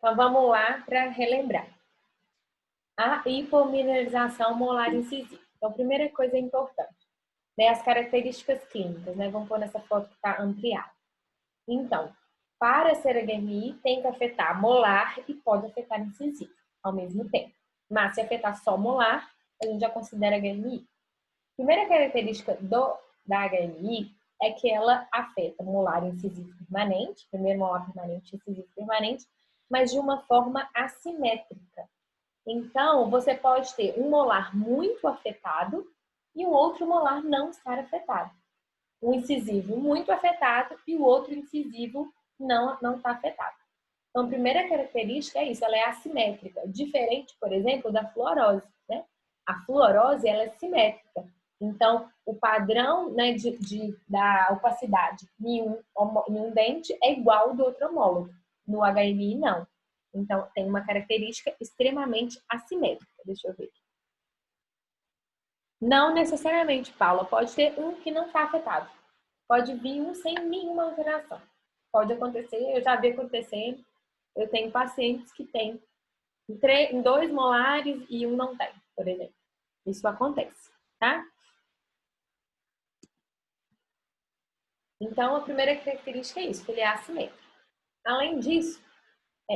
Então, vamos lá para relembrar. A hipomineralização molar incisiva. Então, primeira coisa importante, né, as características clínicas, né? Vamos pôr nessa foto que está ampliada. Então, para ser HMI, tem que afetar molar e pode afetar incisivo ao mesmo tempo. Mas se afetar só molar, a gente já considera HMI. Primeira característica da HMI é que ela afeta molar incisivo permanente, primeiro molar permanente, incisivo permanente, mas de uma forma assimétrica. Então, você pode ter um molar muito afetado e um outro molar não estar afetado. Um incisivo muito afetado e o outro incisivo não está afetado. Então, a primeira característica é isso, ela é assimétrica, diferente, por exemplo, da fluorose, né? A fluorose, ela é simétrica. Então, o padrão, né, da opacidade em um dente é igual ao do outro homólogo. No HMI, não. Então, tem uma característica extremamente assimétrica. Deixa eu ver aqui. Não necessariamente, Paula. Pode ter um que não está afetado. Pode vir um sem nenhuma alteração. Pode acontecer, eu já vi acontecendo. Eu tenho pacientes que têm 2 molares e um não tem, por exemplo. Isso acontece, tá? Então, a primeira característica é isso, que ele é assimétrico. Além disso,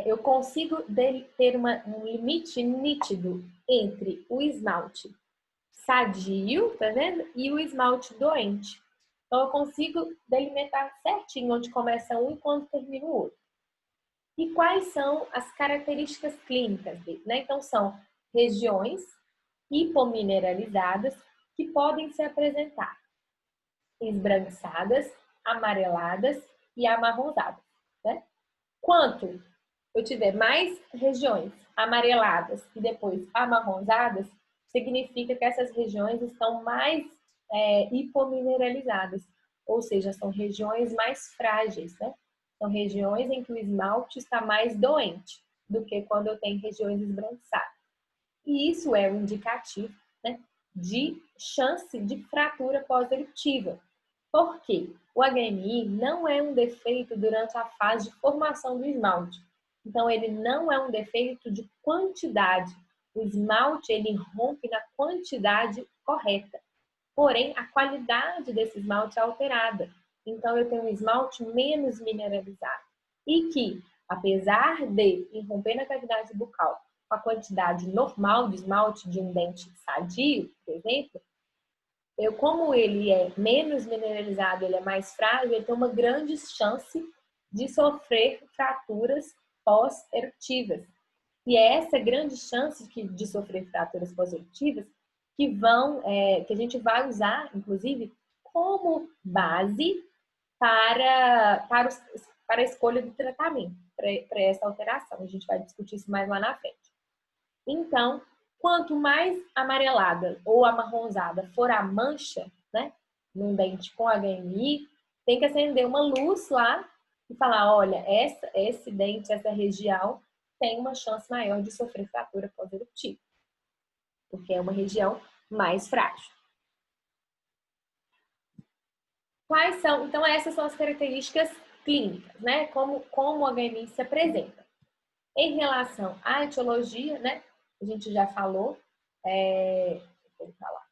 eu consigo ter um limite nítido entre o esmalte sadio, tá vendo? E o esmalte doente. Então, eu consigo delimitar certinho onde começa um e quando termina o outro. E quais são as características clínicas dele, né? Então, são regiões hipomineralizadas que podem se apresentar esbranquiçadas, amareladas e amarronzadas, né? Quanto eu tiver mais regiões amareladas e depois amarronzadas, significa que essas regiões estão mais hipomineralizadas, ou seja, são regiões mais frágeis, né? São regiões em que o esmalte está mais doente do que quando eu tenho regiões esbranquiçadas. E isso é um indicativo, né, de chance de fratura pós-eruptiva. Por quê? O HMI não é um defeito durante a fase de formação do esmalte. Então, ele não é um defeito de quantidade. O esmalte, ele rompe na quantidade correta. Porém, a qualidade desse esmalte é alterada. Então, eu tenho um esmalte menos mineralizado. E que, apesar de irromper na cavidade bucal com a quantidade normal de esmalte de um dente sadio, por exemplo, como ele é menos mineralizado, ele é mais frágil, ele tem uma grande chance de sofrer fraturas pós-eruptivas. E é essa grande chance de sofrer fraturas pós-eruptivas que a gente vai usar, inclusive, como base para a escolha do tratamento, para essa alteração. A gente vai discutir isso mais lá na frente. Então, quanto mais amarelada ou amarronzada for a mancha, né, num dente com HMI, tem que acender uma luz lá e falar, olha, esse dente, essa região tem uma chance maior de sofrer fratura pós-eruptiva, porque é uma região mais frágil. Quais são? Então, essas são as características clínicas, né? Como o HMI se apresenta. Em relação à etiologia, né? A gente já falou, vou falar,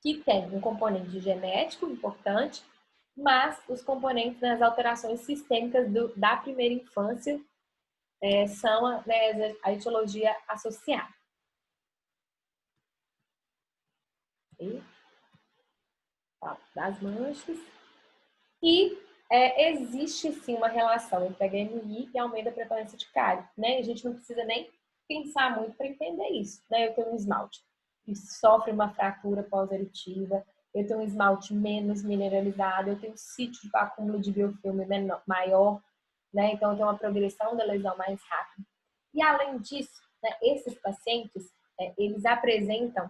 que tem um componente genético importante, mas os componentes das alterações sistêmicas da primeira infância são a etiologia associada. Das manchas. E existe sim uma relação entre a HMI e aumento da prevalência de cárie, né? A gente não precisa nem pensar muito para entender isso, né? Eu tenho um esmalte que sofre uma fratura pós-eruptiva, eu tenho um esmalte menos mineralizado, eu tenho um sítio de acúmulo de biofilme maior, né? Então eu tenho uma progressão da lesão mais rápida. E além disso, né, esses pacientes, eles apresentam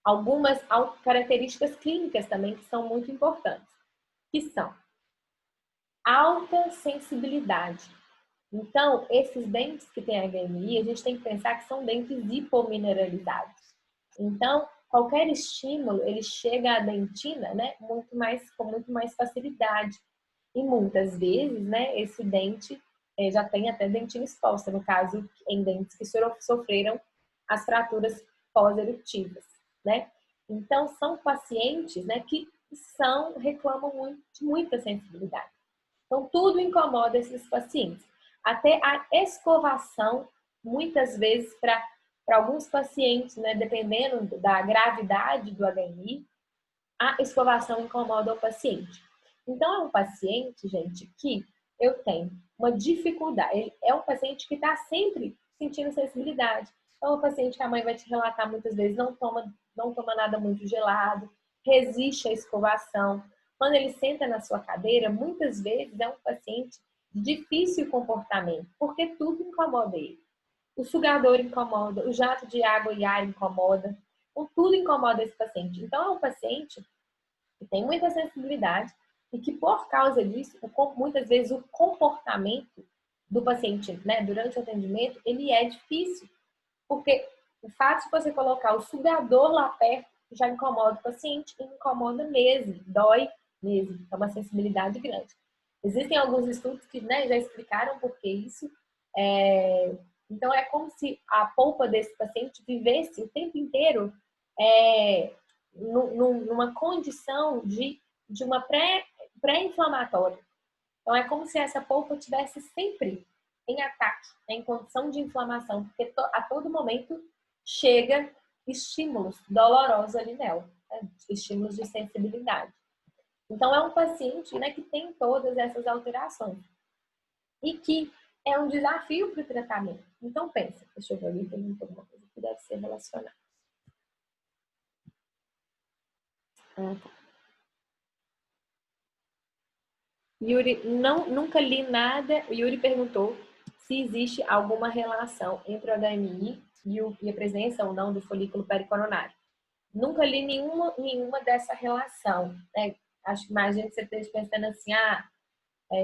algumas características clínicas também que são muito importantes, que são alta sensibilidade. Então, esses dentes que têm HMI, a gente tem que pensar que são dentes hipomineralizados. Então, qualquer estímulo, ele chega à dentina, né, com muito mais facilidade. E muitas vezes, né, esse dente já tem até dentina exposta, no caso, em dentes que sofreram as fraturas pós-eruptivas, né? Então, são pacientes, né, que reclamam muito, de muita sensibilidade. Então, tudo incomoda esses pacientes. Até a escovação, muitas vezes, para alguns pacientes, né, dependendo da gravidade do HMI, a escovação incomoda o paciente. Então, é um paciente, gente, que eu tenho uma dificuldade. Ele é um paciente que está sempre sentindo sensibilidade. Então, é um paciente que a mãe vai te relatar muitas vezes não toma nada muito gelado, resiste à escovação. Quando ele senta na sua cadeira, muitas vezes é um paciente de difícil comportamento, porque tudo incomoda ele. O sugador incomoda, o jato de água e ar incomoda, tudo incomoda esse paciente. Então, é um paciente que tem muita sensibilidade e que, por causa disso, muitas vezes o comportamento do paciente, né, durante o atendimento, ele é difícil. Porque o fato de você colocar o sugador lá perto já incomoda o paciente e incomoda mesmo, dói mesmo, é uma sensibilidade grande. Existem alguns estudos que, né, já explicaram por que isso. Então, é como se a polpa desse paciente vivesse o tempo inteiro numa condição de uma pré-inflamatória. Então, é como se essa polpa estivesse sempre em ataque, em condição de inflamação, porque a todo momento chega estímulos dolorosos ali nela, né? Estímulos de sensibilidade. Então, é um paciente, né, que tem todas essas alterações e que é um desafio para o tratamento. Então, pensa, deixa eu ver ali, tem alguma coisa que deve ser relacionada. Tá. Yuri, nunca li nada. O Yuri perguntou se existe alguma relação entre o HMI e a presença ou não do folículo pericoronário. Nunca li nenhuma dessa relação, né? Acho que imagina que você esteja pensando assim,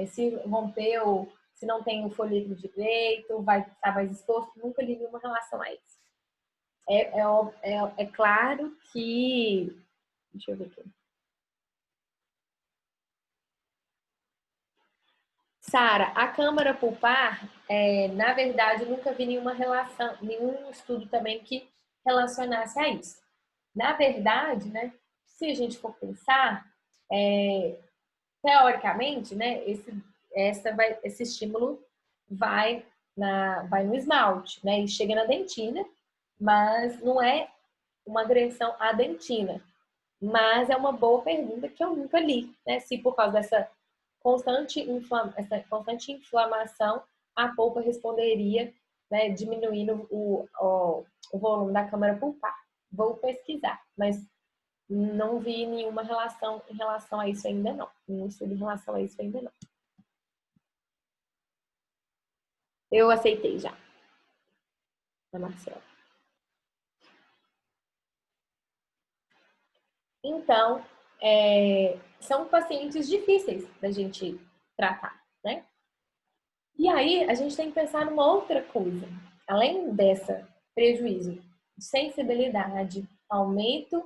se rompeu, se não tem o folículo direito, vai estar mais exposto. Nunca li nenhuma relação a isso. É claro que... Deixa eu ver aqui. Sara, a câmara pulpar, na verdade, nunca vi nenhuma relação, nenhum estudo também que relacionasse a isso. Na verdade, né, se a gente for pensar, teoricamente, né, esse estímulo vai no esmalte, né, e chega na dentina, mas não é uma agressão à dentina. Mas é uma boa pergunta que eu nunca li, né, se por causa dessa constante inflamação, a polpa responderia, né, diminuindo o volume da câmara pulpar. Vou pesquisar, mas não vi nenhuma relação em relação a isso ainda não. Nenhum estudo em relação a isso ainda não. Eu aceitei já. A Marcela. Então, são pacientes difíceis da gente tratar, né? E aí, a gente tem que pensar numa outra coisa. Além dessa prejuízo de sensibilidade, aumento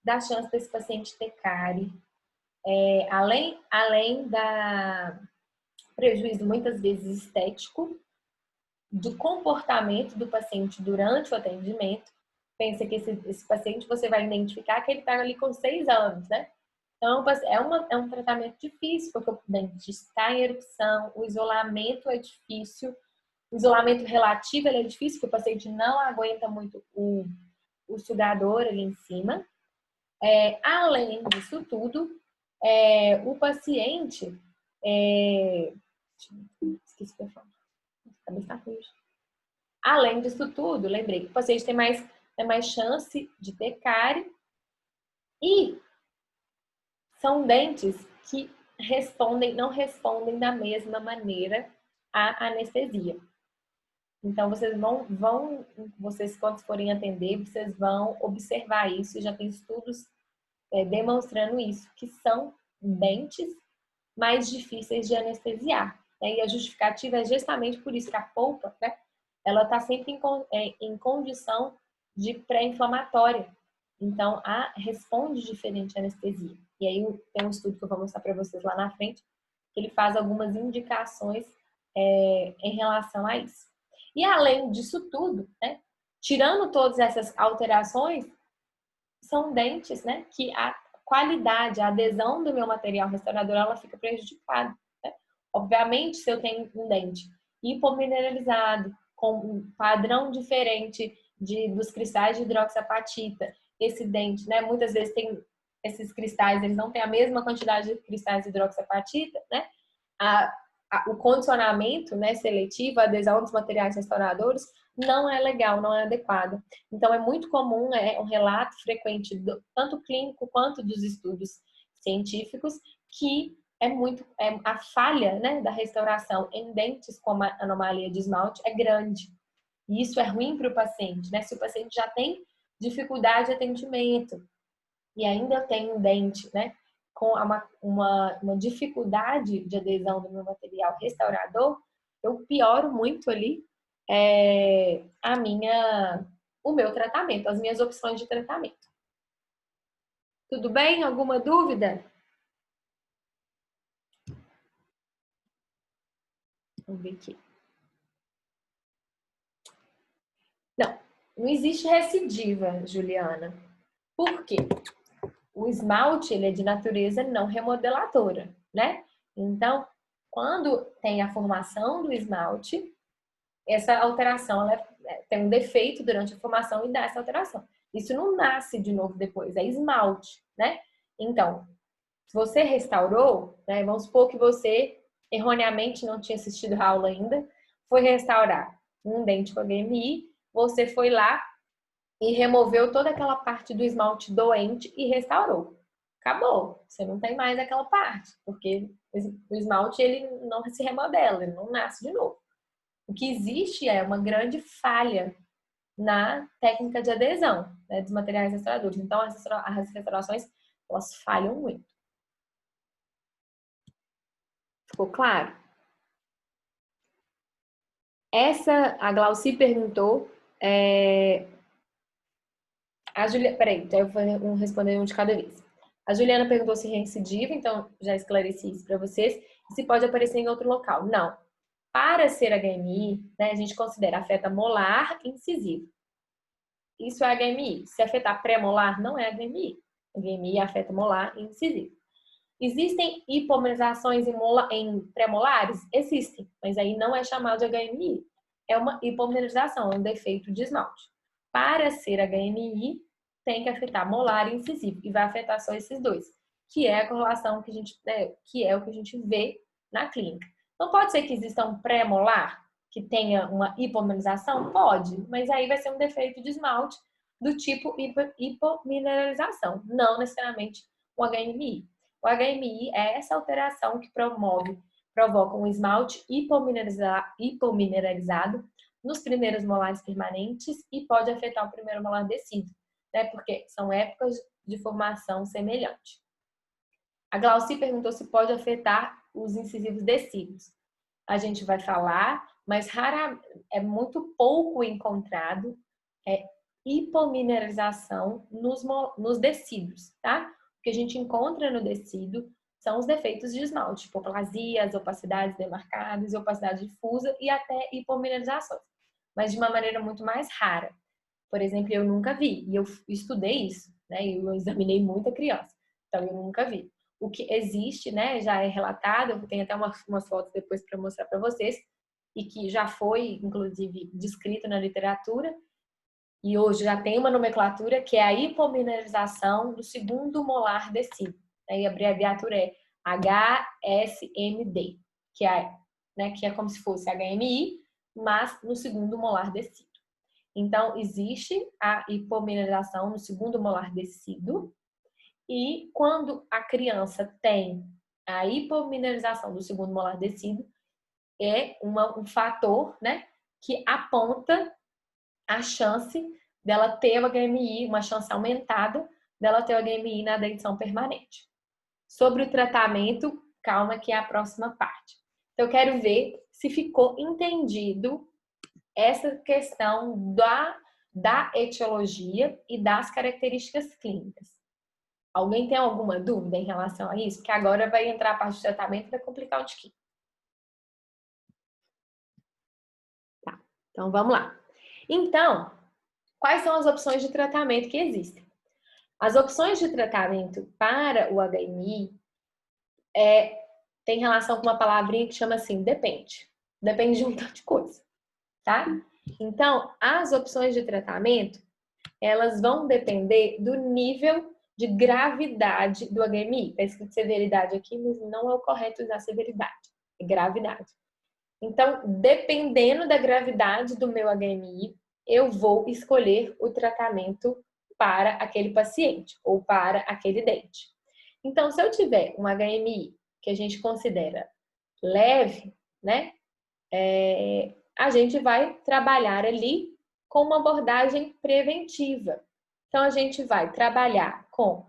da chance desse paciente ter cárie, além da prejuízo muitas vezes estético, do comportamento do paciente durante o atendimento. Pensa que esse paciente você vai identificar que ele está ali com 6 anos, né? Então, é um tratamento difícil, porque o dente está em erupção, o isolamento é difícil, o isolamento relativo é difícil, porque o paciente não aguenta muito o sugador ali em cima. Além disso tudo, o paciente... esqueci o que eu falo. Além disso tudo, lembrei que o paciente tem mais chance de ter cárie e são dentes que não respondem da mesma maneira à anestesia. Então, vocês quando forem atender, vocês vão observar isso, e já tem estudos demonstrando isso, que são dentes mais difíceis de anestesiar. Né? E a justificativa é justamente por isso que a polpa, né, ela está sempre em condição de pré-inflamatória. Então, responde diferente à anestesia. E aí tem um estudo que eu vou mostrar para vocês lá na frente, que ele faz algumas indicações em relação a isso. E além disso tudo, né, tirando todas essas alterações, são dentes, né, que a qualidade, a adesão do meu material restaurador, ela fica prejudicada. Né? Obviamente, se eu tenho um dente hipomineralizado, com um padrão diferente dos cristais de hidroxapatita, esse dente, né, muitas vezes tem esses cristais, eles não têm a mesma quantidade de cristais de hidroxapatita, né? O condicionamento, né, seletivo, a adesão dos materiais restauradores não é legal, não é adequado. Então, é muito comum, é um relato frequente, tanto clínico quanto dos estudos científicos, que a falha, né, da restauração em dentes com anomalia de esmalte é grande. E isso é ruim para o paciente, né? Se o paciente já tem dificuldade de atendimento e ainda tem um dente, né, com uma dificuldade de adesão do meu material restaurador, eu pioro muito ali o meu tratamento, as minhas opções de tratamento. Tudo bem? Alguma dúvida? Vamos ver aqui. Não existe recidiva, Juliana. Por quê? O esmalte, ele é de natureza não remodeladora, né? Então, quando tem a formação do esmalte, essa alteração ela tem um defeito durante a formação e dá essa alteração. Isso não nasce de novo depois, é esmalte, né? Então, se você restaurou, né, vamos supor que você erroneamente não tinha assistido a aula ainda, foi restaurar um dente com HMI, você foi lá e removeu toda aquela parte do esmalte doente e restaurou. Acabou, você não tem mais aquela parte, porque o esmalte ele não se remodela, ele não nasce de novo. O que existe é uma grande falha na técnica de adesão, né, dos materiais restauradores. Então, as restaurações, elas falham muito. Ficou claro? A Glauci perguntou... Peraí, eu vou responder um de cada vez. A Juliana perguntou se reincidiva, então já esclareci isso para vocês. Se pode aparecer em outro local. Não. Para ser HMI, né, a gente considera afeta molar e incisivo. Isso é HMI. Se afetar pré-molar, não é HMI. HMI afeta molar e incisivo. Existem hipomerizações em pré-molares? Existem, mas aí não é chamado de HMI. É uma hipomerização, é um defeito de esmalte. Para ser HMI, tem que afetar molar e incisivo, e vai afetar só esses dois, que é a correlação que é o que a gente vê na clínica. Não pode ser que exista um pré-molar que tenha uma hipomerização? Pode, mas aí vai ser um defeito de esmalte do tipo hipomineralização, não necessariamente um HMI. O HMI é essa alteração que provoca um esmalte hipomineralizado nos primeiros molares permanentes e pode afetar o primeiro molar descido, né? Porque são épocas de formação semelhante. A Glauci perguntou se pode afetar os incisivos descidos. A gente vai falar, mas é muito pouco encontrado hipomineralização nos descidos, tá? O que a gente encontra no descido são os defeitos de esmalte, hipoplasias, opacidades demarcadas, opacidade difusa e até hipomineralizações, mas de uma maneira muito mais rara. Por exemplo, eu nunca vi, e eu estudei isso, né? Eu examinei muita criança, então eu nunca vi. O que existe, né, já é relatado, eu tenho até umas fotos depois para mostrar para vocês, e que já foi, inclusive, descrito na literatura, e hoje já tem uma nomenclatura que é a hipomineralização do segundo molar descido. A abreviatura é HSMD, que é como se fosse HMI, mas no segundo molar descido. Então, existe a hipomineralização no segundo molar descido, e quando a criança tem a hipomineralização do segundo molar descido, é um fator, né, que aponta a chance dela ter o HMI, uma chance aumentada dela ter o HMI na dentição permanente. Sobre o tratamento, calma que é a próxima parte. Então, eu quero ver se ficou entendido essa questão da etiologia e das características clínicas. Alguém tem alguma dúvida em relação a isso? Porque agora vai entrar a parte do tratamento e vai complicar um tiquinho. Então, vamos lá. Então, quais são as opções de tratamento que existem? As opções de tratamento para o HMI tem relação com uma palavrinha que chama assim, depende. Depende de um tanto de coisa, tá? Então, as opções de tratamento, elas vão depender do nível de gravidade do HMI. Está escrito severidade aqui, mas não é o correto usar severidade, é gravidade. Então, dependendo da gravidade do meu HMI, eu vou escolher o tratamento para aquele paciente ou para aquele dente. Então, se eu tiver um HMI que a gente considera leve, né? A gente vai trabalhar ali com uma abordagem preventiva. Então, a gente vai trabalhar com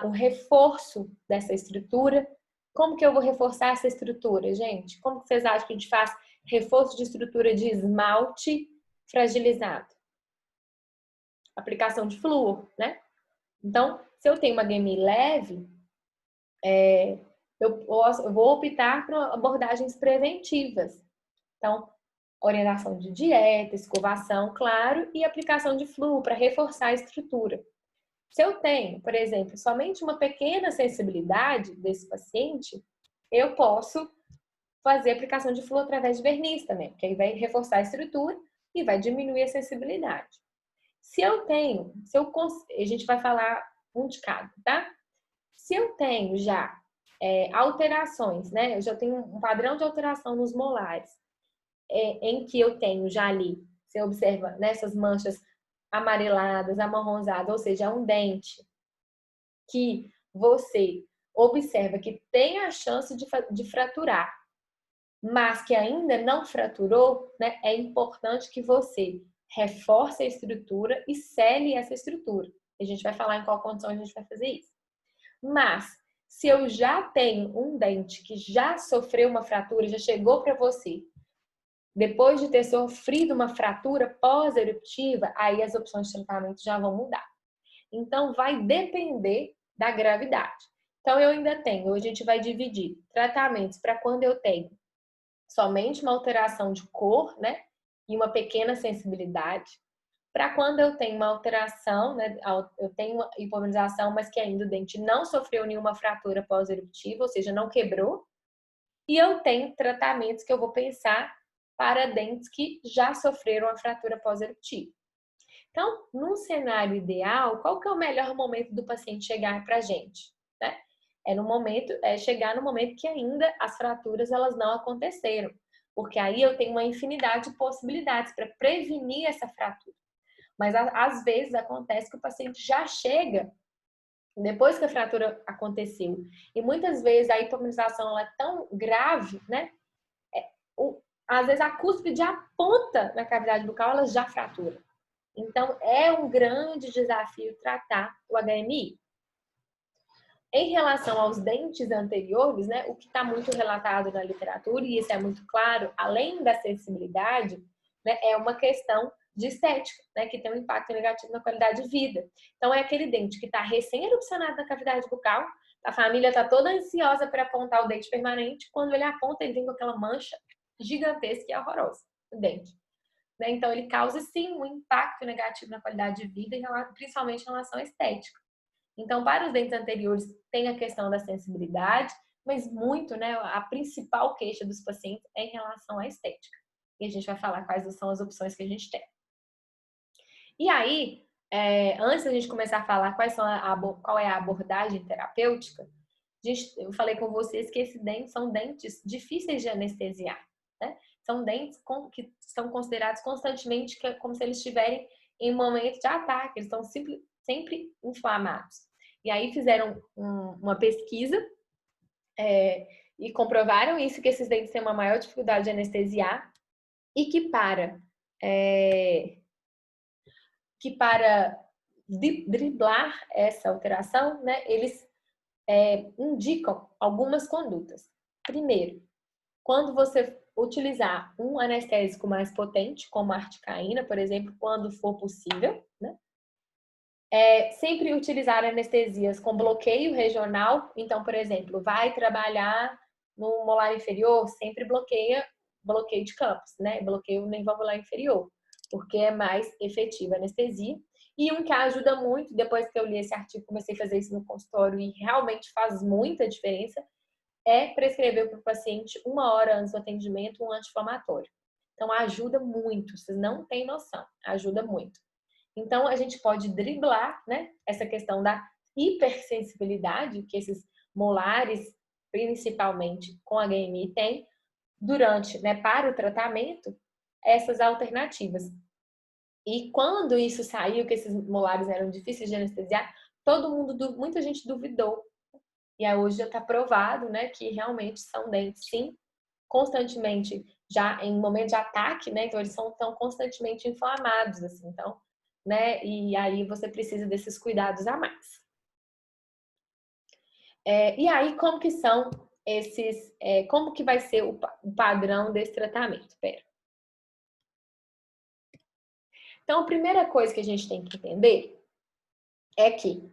o reforço dessa estrutura. Como que eu vou reforçar essa estrutura, gente? Como que vocês acham que a gente faz reforço de estrutura de esmalte fragilizado? Aplicação de flúor, né? Então, se eu tenho uma HMI leve, eu vou optar por abordagens preventivas. Então, orientação de dieta, escovação, claro, e aplicação de flúor para reforçar a estrutura. Se eu tenho, por exemplo, somente uma pequena sensibilidade desse paciente, eu posso fazer aplicação de flúor através de verniz também, porque aí vai reforçar a estrutura e vai diminuir a sensibilidade. Se eu tenho, a gente vai falar um de cada, tá? Se eu tenho já alterações, né? Eu já tenho um padrão de alteração nos molares, em que eu tenho já ali, você observa nessas manchas amareladas, amarronzadas, ou seja, é um dente que você observa que tem a chance de fraturar, mas que ainda não fraturou, né? É importante que você reforce a estrutura e sele essa estrutura. A gente vai falar em qual condição a gente vai fazer isso. Mas, se eu já tenho um dente que já sofreu uma fratura, já chegou para você, depois de ter sofrido uma fratura pós-eruptiva, aí as opções de tratamento já vão mudar. Então, vai depender da gravidade. Então, eu ainda tenho, a gente vai dividir tratamentos para quando eu tenho somente uma alteração de cor, né? E uma pequena sensibilidade. Para quando eu tenho uma alteração, né? Eu tenho uma hipomerização, mas que ainda o dente não sofreu nenhuma fratura pós-eruptiva, ou seja, não quebrou. E eu tenho tratamentos que eu vou pensar para dentes que já sofreram a fratura pós-eruptiva. Então, num cenário ideal, qual que é o melhor momento do paciente chegar para a gente? Né? Chegar no momento que ainda as fraturas elas não aconteceram, porque aí eu tenho uma infinidade de possibilidades para prevenir essa fratura. Mas às vezes acontece que o paciente já chega depois que a fratura aconteceu. E muitas vezes a hipomerização é tão grave, né? Às vezes a cúspide aponta na cavidade bucal, ela já fratura. Então, é um grande desafio tratar o HMI. Em relação aos dentes anteriores, né, o que está muito relatado na literatura, e isso é muito claro, além da sensibilidade, né, é uma questão de estética, né, que tem um impacto negativo na qualidade de vida. Então, é aquele dente que está recém-erupcionado na cavidade bucal, a família está toda ansiosa para apontar o dente permanente, quando ele aponta, ele vem com aquela mancha gigantesca e horrorosa no dente. Então, ele causa, sim, um impacto negativo na qualidade de vida, principalmente em relação à estética. Então, para os dentes anteriores, tem a questão da sensibilidade, mas muito, né, a principal queixa dos pacientes é em relação à estética. E a gente vai falar quais são as opções que a gente tem. E aí, antes da gente começar a falar qual é a abordagem terapêutica, eu falei com vocês que esses dentes são dentes difíceis de anestesiar, né? São dentes que são considerados constantemente como se eles estiverem em momento de ataque, eles estão sempre inflamados. E aí fizeram uma pesquisa e comprovaram isso, que esses dentes têm uma maior dificuldade de anestesiar e que para driblar essa alteração, né, eles indicam algumas condutas. Primeiro, quando você utilizar um anestésico mais potente, como a articaína, por exemplo, quando for possível, né? Sempre utilizar anestesias com bloqueio regional. Então, por exemplo, vai trabalhar no molar inferior, sempre bloqueia bloqueio de campos, né? Bloqueio nervovalvular inferior, porque é mais efetiva a anestesia. E um que ajuda muito, depois que eu li esse artigo, comecei a fazer isso no consultório e realmente faz muita diferença, é prescrever para o paciente 1 hora antes do atendimento um anti-inflamatório. Então, ajuda muito, vocês não têm noção, ajuda muito. Então, a gente pode driblar, né, essa questão da hipersensibilidade que esses molares, principalmente com HMI, têm durante, né, para o tratamento, essas alternativas. E quando isso saiu, que esses molares eram difíceis de anestesiar, muita gente duvidou. E aí hoje já está provado, né, que realmente são dentes, sim, constantemente, já em momento de ataque, né, então eles estão constantemente inflamados, assim, então, né, e aí você precisa desses cuidados a mais. E aí, como que são esses, como que vai ser o padrão desse tratamento? Então, a primeira coisa que a gente tem que entender é que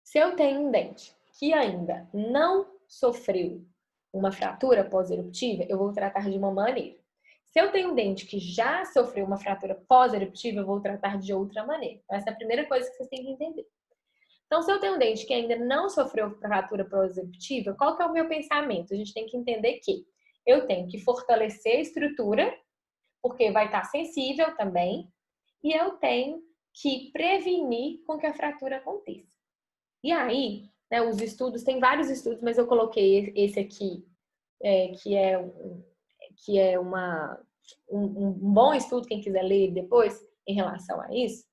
se eu tenho um dente que ainda não sofreu uma fratura pós-eruptiva, eu vou tratar de uma maneira. Se eu tenho um dente que já sofreu uma fratura pós-eruptiva, eu vou tratar de outra maneira. Essa é a primeira coisa que vocês têm que entender. Então, se eu tenho um dente que ainda não sofreu fratura pós-eruptiva, qual que é o meu pensamento? A gente tem que entender que eu tenho que fortalecer a estrutura, porque vai estar sensível também, e eu tenho que prevenir com que a fratura aconteça. E aí, né, os estudos, tem vários estudos, mas eu coloquei esse aqui, que é um bom estudo, quem quiser ler depois, em relação a isso.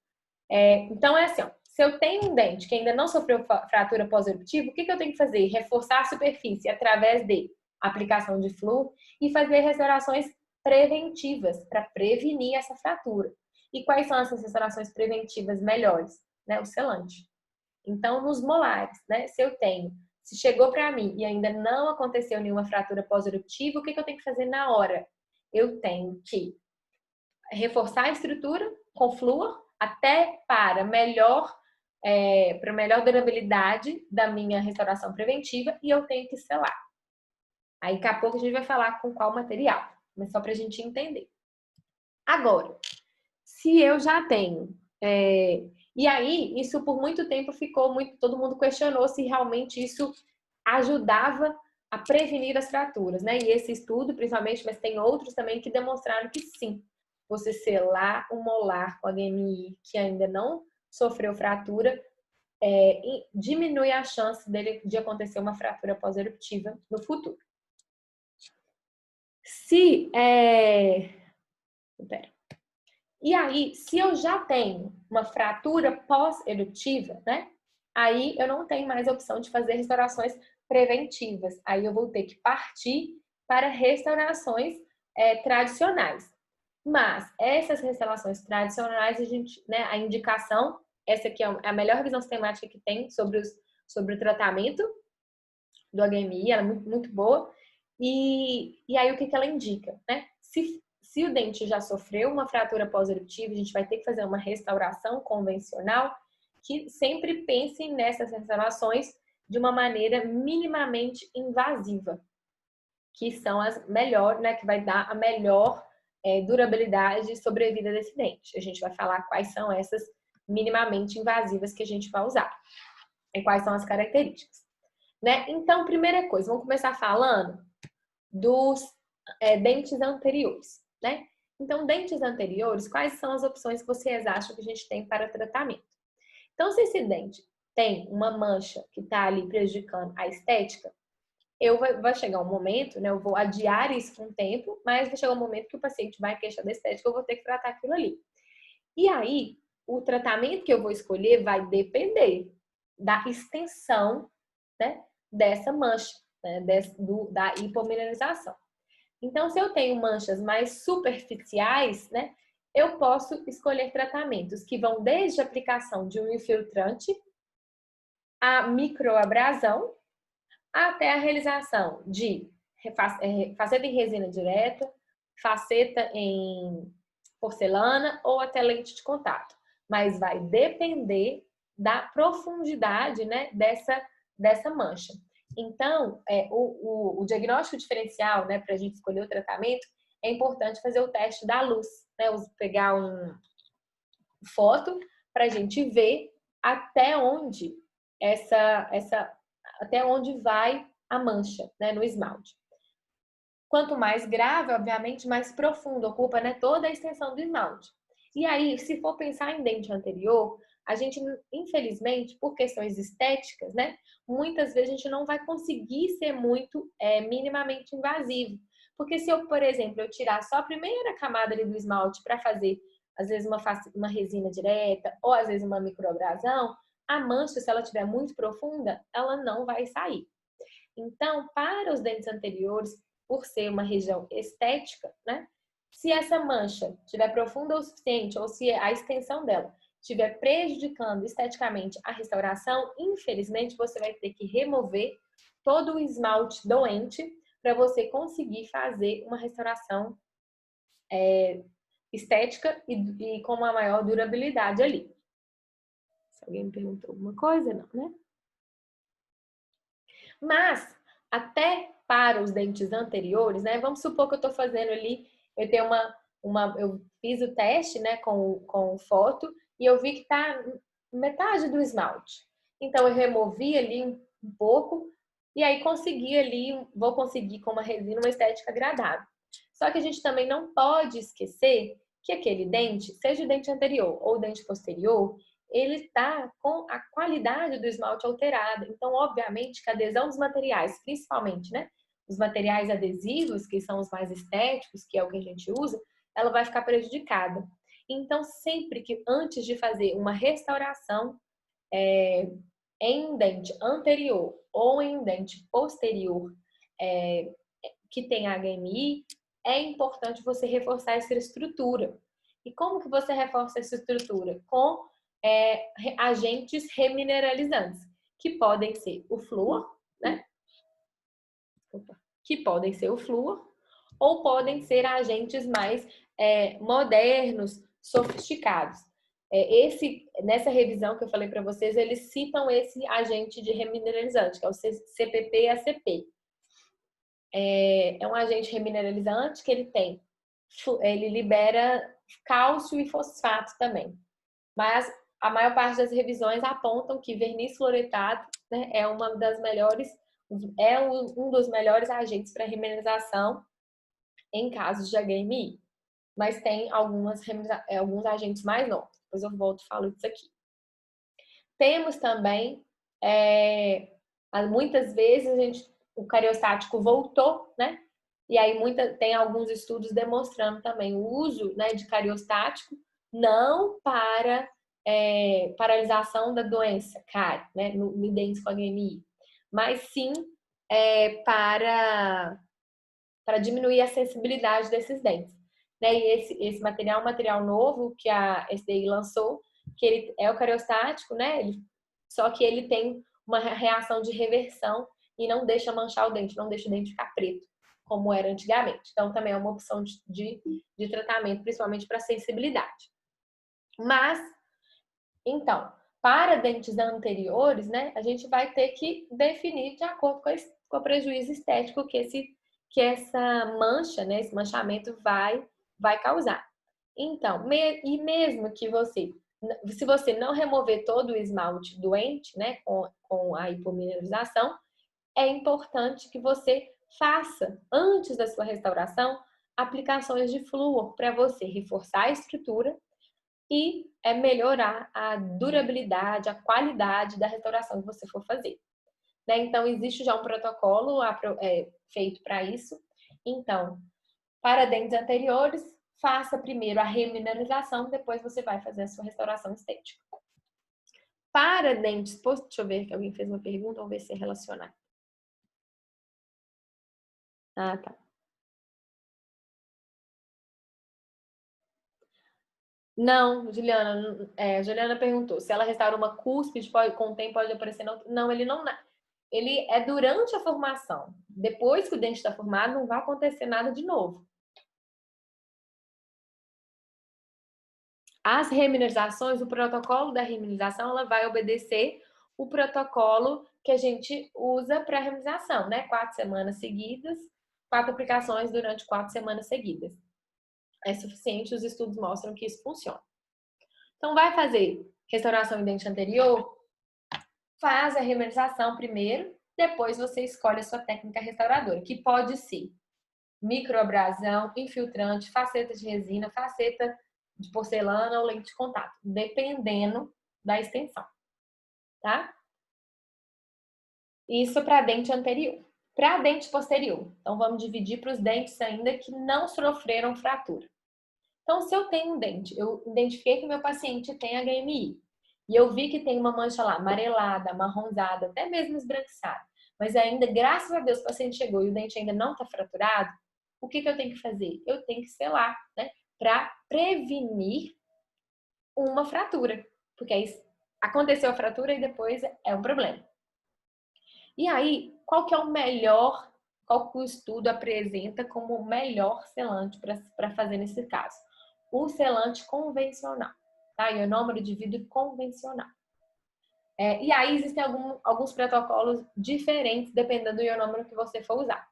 Então, é assim, ó, se eu tenho um dente que ainda não sofreu fratura pós-eruptiva, o que eu tenho que fazer? Reforçar a superfície através de aplicação de flúor e fazer restaurações preventivas para prevenir essa fratura. E quais são essas restaurações preventivas melhores? Né? O selante. Então, nos molares, né? Se chegou para mim e ainda não aconteceu nenhuma fratura pós-eruptiva, o que eu tenho que fazer na hora? Eu tenho que reforçar a estrutura com flúor até para melhor durabilidade da minha restauração preventiva e eu tenho que selar. Aí, daqui a pouco, a gente vai falar com qual material, mas só para a gente entender. Agora, se eu já tenho... E aí, isso por muito tempo todo mundo questionou se realmente isso ajudava a prevenir as fraturas, né? E esse estudo, principalmente, mas tem outros também que demonstraram que sim, você selar um molar com HMI que ainda não sofreu fratura, diminui a chance de acontecer uma fratura pós-eruptiva no futuro. E aí, se eu já tenho uma fratura pós-eruptiva, né? Aí eu não tenho mais a opção de fazer restaurações preventivas. Aí eu vou ter que partir para restaurações tradicionais. Mas essas restaurações tradicionais, a indicação, essa aqui é a melhor visão sistemática que tem sobre o tratamento do HMI, ela é muito, muito boa. E aí o que ela indica, né? Se o dente já sofreu uma fratura pós-eruptiva, a gente vai ter que fazer uma restauração convencional, que sempre pense nessas restaurações de uma maneira minimamente invasiva, que são as melhores, né, que vai dar a melhor durabilidade e sobrevida desse dente. A gente vai falar quais são essas minimamente invasivas que a gente vai usar e quais são as características. Né? Então, primeira coisa, vamos começar falando dos dentes anteriores, né? Então, dentes anteriores, quais são as opções que vocês acham que a gente tem para tratamento? Então, se esse dente tem uma mancha que está ali prejudicando a estética, vai chegar um momento, né? Eu vou adiar isso por um tempo, mas vai chegar um momento que o paciente vai queixar da estética, eu vou ter que tratar aquilo ali. E aí, o tratamento que eu vou escolher vai depender da extensão, né, dessa mancha, né, da hipomineralização. Então, se eu tenho manchas mais superficiais, né, eu posso escolher tratamentos que vão desde a aplicação de um infiltrante, a microabrasão, até a realização de faceta em resina direta, faceta em porcelana ou até lente de contato. Mas vai depender da profundidade, né, dessa mancha. Então, o diagnóstico diferencial, né, para a gente escolher o tratamento, é importante fazer o teste da luz, né? Pegar uma foto para a gente ver até onde até onde vai a mancha, né, no esmalte. Quanto mais grave, obviamente, mais profundo, ocupa, né, toda a extensão do esmalte. E aí, se for pensar em dente anterior, a gente, infelizmente, por questões estéticas, né, muitas vezes a gente não vai conseguir ser muito minimamente invasivo. Porque se eu, por exemplo, eu tirar só a primeira camada ali do esmalte para fazer, às vezes, uma resina direta ou às vezes uma microabrasão, a mancha, se ela estiver muito profunda, ela não vai sair. Então, para os dentes anteriores, por ser uma região estética, né? Se essa mancha estiver profunda o suficiente ou se a extensão dela estiver prejudicando esteticamente a restauração, infelizmente você vai ter que remover todo o esmalte doente para você conseguir fazer uma restauração estética e com uma maior durabilidade ali. Se alguém me perguntou alguma coisa, não, né? Mas, até para os dentes anteriores, né? Vamos supor que eu estou fazendo ali, eu tenho eu fiz o teste, né, com foto e eu vi que tá metade do esmalte. Então, eu removi ali um pouco e aí consegui ali, vou conseguir com uma resina uma estética agradável. Só que a gente também não pode esquecer que aquele dente, seja o dente anterior ou o dente posterior, ele está com a qualidade do esmalte alterada. Então, obviamente, que a adesão dos materiais, principalmente, né, os materiais adesivos, que são os mais estéticos, que é o que a gente usa, ela vai ficar prejudicada. Então, sempre que antes de fazer uma restauração em um dente anterior ou em um dente posterior que tem HMI, é importante você reforçar essa estrutura. E como que você reforça essa estrutura? Com agentes remineralizantes, que podem ser o flúor, né? Que podem ser o flúor, ou podem ser agentes mais modernos, sofisticados. Nessa revisão que eu falei para vocês, eles citam esse agente de remineralizante, que é o CPP-ACP. É um agente remineralizante que ele libera cálcio e fosfato também. Mas a maior parte das revisões apontam que verniz fluoretado, né, é um dos melhores agentes para remineralização em casos de HMI. Mas tem alguns agentes mais novos. Depois eu volto e falo disso aqui. Temos também, muitas vezes o cariostático voltou, né? E aí tem alguns estudos demonstrando também o uso, né, de cariostático, não para paralisação da doença, cárie, né, no dentes com HMI, mas sim para diminuir a sensibilidade desses dentes. Né? E esse material é um material novo que a SDI lançou, que ele é o cariostático, né? Só que ele tem uma reação de reversão e não deixa manchar o dente, não deixa o dente ficar preto, como era antigamente. Então, também é uma opção de tratamento, principalmente para sensibilidade. Mas, então, para dentes anteriores, né, a gente vai ter que definir de acordo com o prejuízo estético que essa mancha, né, esse manchamento vai causar. Então, e mesmo que se você não remover todo o esmalte doente, né, com a hipomineralização, é importante que você faça, antes da sua restauração, aplicações de flúor para você reforçar a estrutura e melhorar a durabilidade, a qualidade da restauração que você for fazer. Né? Então, existe já um protocolo feito para isso. Então, para dentes anteriores, faça primeiro a remineralização, depois você vai fazer a sua restauração estética. Para dentes, deixa eu ver que alguém fez uma pergunta, vamos ver se é relacionado. Ah, tá. Não, Juliana, Juliana perguntou se ela restaura uma cúspide, com o tempo pode aparecer. Não, ele não. Ele é durante a formação. Depois que o dente está formado, não vai acontecer nada de novo. As remineralizações, o protocolo da remineralização, ela vai obedecer o protocolo que a gente usa para a remização, né? 4 semanas seguidas, 4 aplicações durante 4 semanas seguidas. É suficiente, os estudos mostram que isso funciona. Então, vai fazer restauração em dente anterior? Faz a remização primeiro, depois você escolhe a sua técnica restauradora, que pode ser microabrasão, infiltrante, faceta de resina, faceta de porcelana ou lente de contato, dependendo da extensão, tá? Isso para dente anterior. Para dente posterior, então vamos dividir para os dentes ainda que não sofreram fratura. Então, se eu tenho um dente, eu identifiquei que o meu paciente tem HMI e eu vi que tem uma mancha lá amarelada, amarronzada, até mesmo esbranquiçada, mas ainda, graças a Deus, o paciente chegou e o dente ainda não está fraturado, o que eu tenho que fazer? Eu tenho que selar, né? Para prevenir uma fratura, porque aí aconteceu a fratura e depois é um problema. E aí, qual que é o melhor, qual que o estudo apresenta como o melhor selante para fazer nesse caso? O selante convencional, tá? Ionômero de vidro convencional. E aí existem alguns protocolos diferentes dependendo do ionômero que você for usar.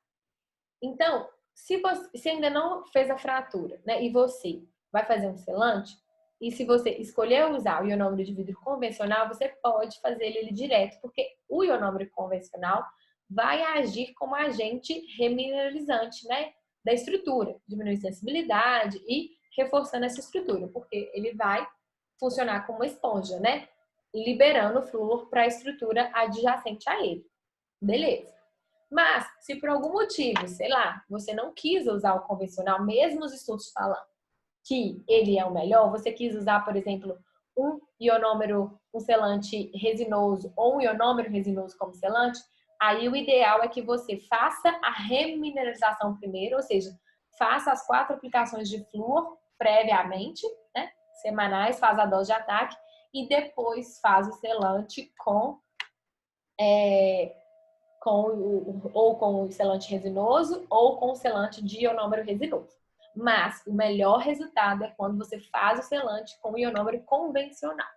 Então, se ainda não fez a fratura, né, e você vai fazer um selante, e se você escolher usar o ionômero de vidro convencional, você pode fazer ele direto, porque o ionômero convencional vai agir como agente remineralizante, né, da estrutura, diminuir a sensibilidade e reforçando essa estrutura, porque ele vai funcionar como uma esponja, né, liberando o flúor para a estrutura adjacente a ele. Beleza. Mas, se por algum motivo, sei lá, você não quis usar o convencional, mesmo os estudos falando que ele é o melhor, você quis usar, por exemplo, um ionômero, um selante resinoso ou um ionômero resinoso como selante, aí o ideal é que você faça a remineralização primeiro, ou seja, faça as 4 aplicações de flúor previamente, né, semanais, faz a dose de ataque e depois faz o selante ou com o selante resinoso ou com o selante de ionômero resinoso. Mas o melhor resultado é quando você faz o selante com o ionômero convencional.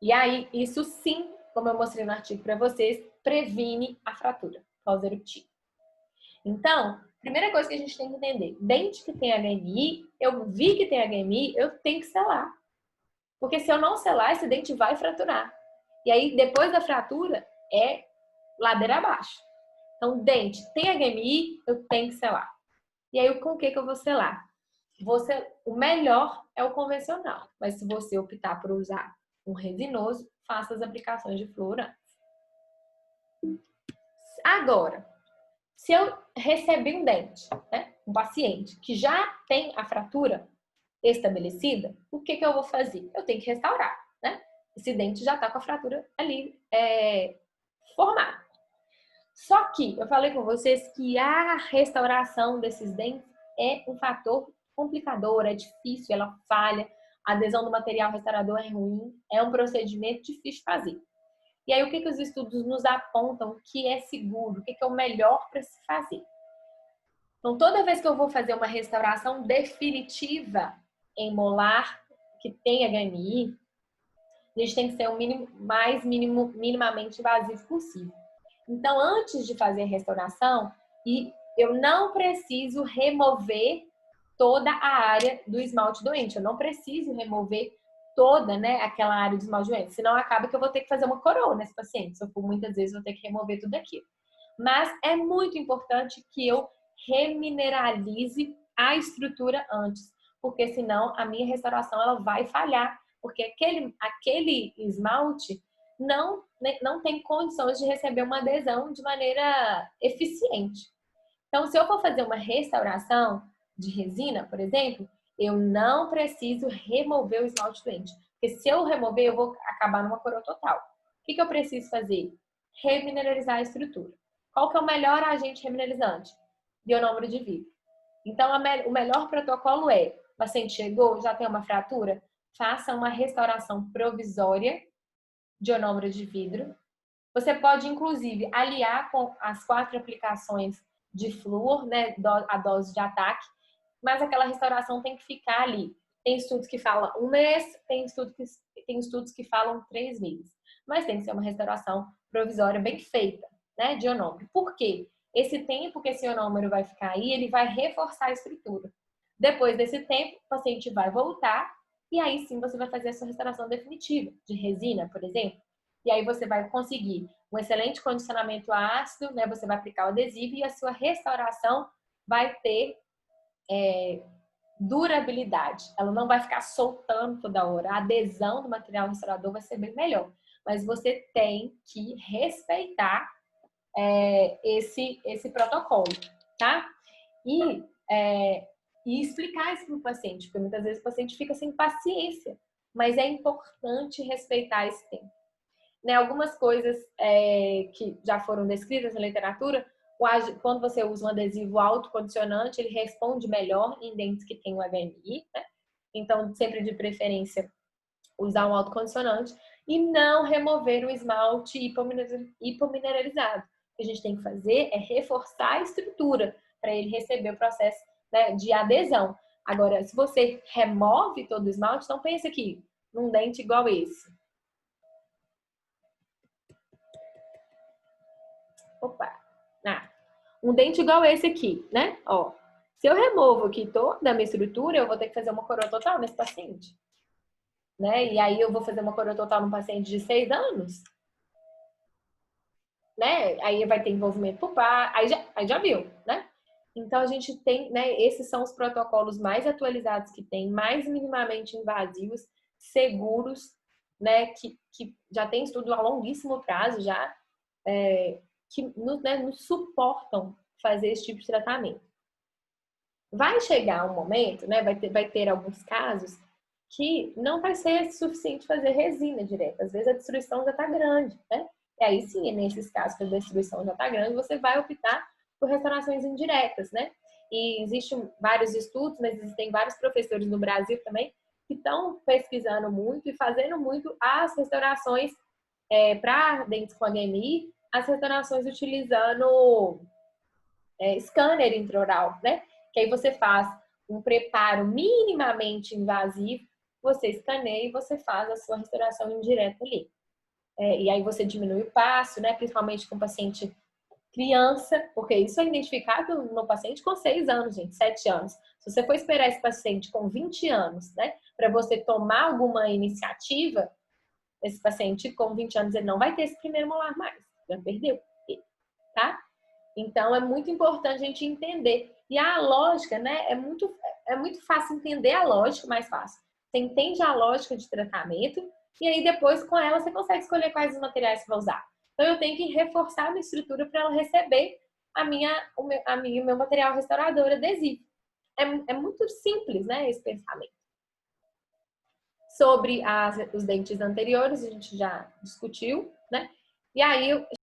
E aí, isso sim, como eu mostrei no artigo para vocês, previne a fratura pós-eruptiva. Então, primeira coisa que a gente tem que entender, dente que tem HMI, eu vi que tem HMI, eu tenho que selar. Porque se eu não selar, esse dente vai fraturar. E aí, depois da fratura, é ladeira abaixo. Então, dente tem HMI, eu tenho que selar. E aí, com o que eu vou selar? O melhor é o convencional, mas se você optar por usar um resinoso, faça as aplicações de flúor antes. Agora, se eu receber um dente, né, um paciente que já tem a fratura estabelecida, o que eu vou fazer? Eu tenho que restaurar, né? Esse dente já está com a fratura ali formada. Só que eu falei com vocês que a restauração desses dentes é um fator complicador, é difícil, ela falha, a adesão do material restaurador é ruim, é um procedimento difícil de fazer. E aí, o que os estudos nos apontam que é seguro, o que é o melhor para se fazer? Então, toda vez que eu vou fazer uma restauração definitiva em molar que tem HMI, a gente tem que ser o minimamente invasivo possível. Então, antes de fazer a restauração, eu não preciso remover toda a área do esmalte doente. Eu não preciso remover toda, né, aquela área do esmalte doente. Senão acaba que eu vou ter que fazer uma coroa nesse paciente. Se eu for muitas vezes, eu vou ter que remover tudo aquilo. Mas é muito importante que eu remineralize a estrutura antes, porque senão a minha restauração ela vai falhar, porque aquele esmalte não tem condições de receber uma adesão de maneira eficiente. Então, se eu for fazer uma restauração de resina, por exemplo, eu não preciso remover o esmalte doente, porque se eu remover, eu vou acabar numa coroa total. O que eu preciso fazer? Remineralizar a estrutura. Qual que é o melhor agente remineralizante? Ionômero de vidro. Então, o melhor protocolo é, o paciente chegou, já tem uma fratura, faça uma restauração provisória de ionômero de vidro. Você pode, inclusive, aliar com as 4 aplicações de flúor, né, a dose de ataque, mas aquela restauração tem que ficar ali. Tem estudos que falam 1 mês, tem estudos que falam 3 meses. mas tem que ser uma restauração provisória bem feita, né, de ionômero. Por quê? Esse tempo que esse ionômero vai ficar aí, ele vai reforçar a estrutura. Depois desse tempo, o paciente vai voltar e aí sim você vai fazer a sua restauração definitiva, de resina, por exemplo. E aí você vai conseguir um excelente condicionamento ácido, né? Você vai aplicar o adesivo e a sua restauração vai ter durabilidade. Ela não vai ficar soltando toda hora. A adesão do material restaurador vai ser bem melhor. Mas você tem que respeitar esse protocolo, tá? E explicar isso para o paciente, porque muitas vezes o paciente fica sem paciência, mas é importante respeitar esse tempo. Né, algumas coisas que já foram descritas na literatura, quando você usa um adesivo autocondicionante, ele responde melhor em dentes que tem o HMI, né? Então, sempre de preferência, usar um autocondicionante e não remover o esmalte hipomineralizado. O que a gente tem que fazer é reforçar a estrutura para ele receber o processo, né, de adesão. Agora, se você remove todo o esmalte, então pensa aqui, num dente igual esse. Opa! Um dente igual esse aqui, né? Ó, se eu removo aqui toda a minha estrutura, eu vou ter que fazer uma coroa total nesse paciente. Né? E aí eu vou fazer uma coroa total num paciente de 6 anos. Né? Aí vai ter envolvimento pulpar, aí já viu, né? Então a gente tem, né? Esses são os protocolos mais atualizados que tem, mais minimamente invasivos, seguros, né? Que já tem estudo a longuíssimo prazo já, que nos suportam fazer esse tipo de tratamento. Vai chegar um momento, né? Vai ter alguns casos que não vai ser suficiente fazer resina direta. Às vezes a destruição já está grande, né? E aí sim, nesses casos que a destruição já está grande, você vai optar por restaurações indiretas, né? E existem vários estudos, mas existem vários professores no Brasil também que estão pesquisando muito e fazendo muito as restaurações para dentes com HMI, as restaurações utilizando scanner intraoral, né? Que aí você faz um preparo minimamente invasivo, você escaneia e você faz a sua restauração indireta ali. E aí você diminui o passo, né? Principalmente com paciente criança, porque isso é identificado no paciente com 6 anos, gente, 7 anos. Se você for esperar esse paciente com 20 anos, né? Para você tomar alguma iniciativa, esse paciente com 20 anos, ele não vai ter esse primeiro molar mais. Já perdeu, tá? Então, é muito importante a gente entender. E a lógica, né? É muito fácil entender a lógica, mais fácil. Você entende a lógica de tratamento e aí depois, com ela, você consegue escolher quais os materiais que vai usar. Então, eu tenho que reforçar a minha estrutura para ela receber o meu material restaurador adesivo. É muito simples, né? Esse pensamento. Sobre os dentes anteriores, a gente já discutiu, né? E aí,